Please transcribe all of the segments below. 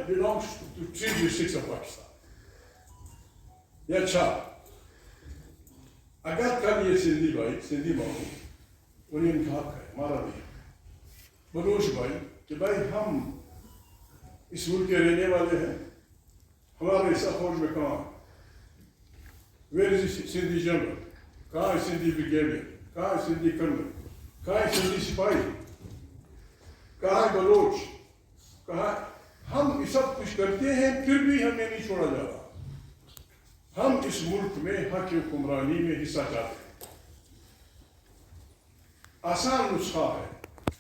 belongs to 3 districts of Pakistan. ये अच्छा, अगर कल ये सिंधी माहौल उन्हें इंतखाब करे, हमारा भी बलूच भाई कि भाई हम इस मुल्क के रहने वाले हैं, हमारे इस फौज में कहाँ, वेयर इज सिंधी जनरल, कहाँ है सिंधी ब्रिगेडियर, कहाँ है सिंधी कर्नल, कहाँ है सिंधी सिपाही, कहाँ है बलोच, कहाँ, हम सब कुछ करते हैं फिर भी हमें नहीं छोड़ा जा रहा। हम इस मुल्क में हक हुक्मरानी में हिस्सा चाहते हैं। आसान नुस्खा है,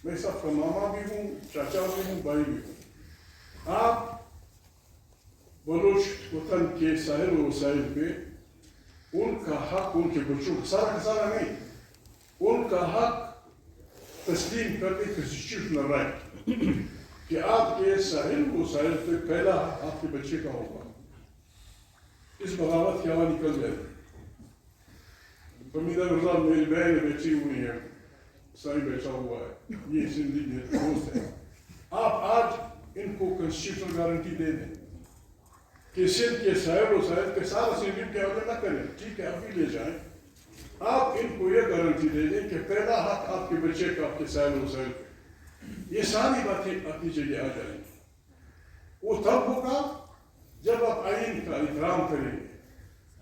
मैं सबका मामा भी हूँ, चाचा भी हूँ, भाई भी हूँ। आप बलूच वतन के साहिल वसाइल पे उनका हक, उनके बच्चों का सारा नहीं, उनका हक तस्लीम करके कॉन्स्टिट्यूशनल राइट कि आपके साहिल वसाइल पे पहला हक आपके बच्चे का होगा। इस बगावत की हवा निकल जाएगी। फमीदा रजा मेरी बहन बैठी हुई है, साई बैठा हुआ है, ये सिंधी दोस्त है। आप आज इनको कॉन्स्टिट्यूशनल गारंटी दे दें कि सिंध के साहिब और साहिब के सारा सिंधी के हवाले न करें, ठीक है अभी ले जाएं। आप इनको ये गारंटी दे दें कि पहला हक आपके बच्चे का आपके साहिब और साहिब, ये सारी बातें अपनी जगह आ जाएंगी। वो तब होगा जब आप आइन का इकराम करेंगे,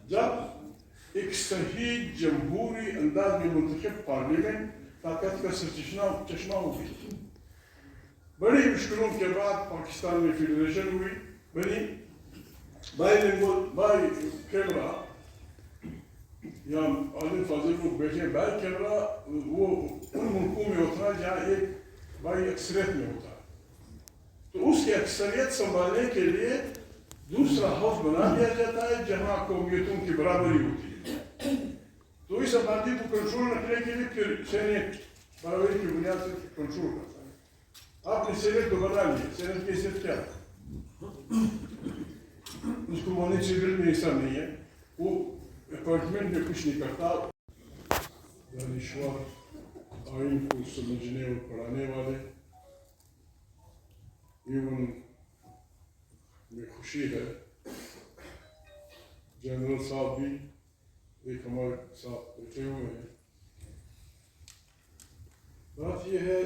जब एक सही जमहूरी अंदाज में मुंतखब पार्लियामेंट ताकत का चश्मा होगी। बड़ी मुश्किलों के बाद पाकिस्तान में फेडरेशन हुई, बनी बाई कैमरा या आलिम फाजिल लोग बैठे, बाई कैमरा वो उन मुल्कों में होता है जहाँ एक बाई अक्सरियत में होता है, तो उसकी अक्सरियत संभालने के लिए दूसरा हाउस बना दिया जाता है जहाँ कौमियतों की बराबरी होती है। तो इस आबादी को कंट्रोल रखने के लिए फिर सेनेट बराबरी की बुनियाद से कंट्रोल करता है। आपने सेनेट तो बना लिया, सेनेट की हैसियत क्या, उसको म्यूनिसिपल में हिस्सा नहीं है, वो अपॉइंटमेंट में कुछ नहीं करता। दानिश्वर, आइन को समझने और पढ़ाने वाले, एवं में खुशी है जनरल साहब भी एक हमारे साथ बैठे हुए हैं। बात यह है,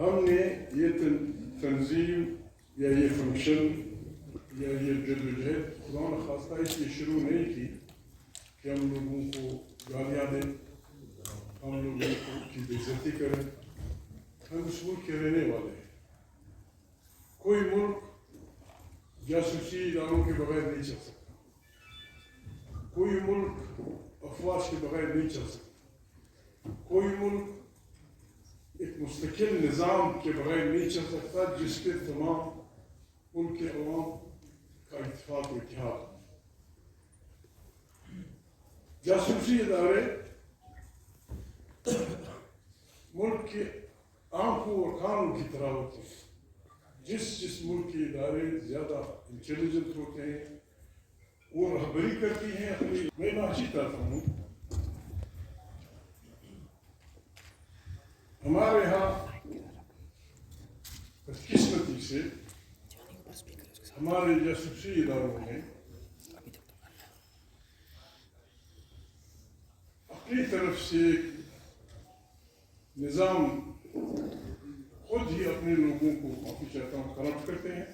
हमने ये तंजीम या ये फंक्शन या ये जद्दोजहद खुदा न खास्ता इसलिए शुरू नहीं की कि हम लोगों को गालियाँ दें, हम लोगों की बेइज्जती करें। हम इस मुल्क के रहने वाले हैं। कोई मुल्क जासूसी इदारों के बगैर नहीं चल सकता, कोई मुल्क अफवाज के बगैर नहीं चल सकता, कोई मुल्क एक मुस्तकिल निज़ाम के बगैर नहीं चल सकता जिसके तमाम उनके अवाम का इत्तेफाक और इत्तेहाद। जासूसी इदारे मुल्क के आंखों और कानों की तरह होते हैं। जिस मुल्क के इदारे ज़्यादा इंटेलिजेंट होते हैं वो रहबरी करती हैं अपनी। मैं माची करता हूँ, हमारे यहाँ बदकिस्मती से हमारे जासूसी इदारों ने अपनी तरफ से निज़ाम खुद ही अपने लोगों को, माफी चाहता हूँ, करप्ट करते हैं।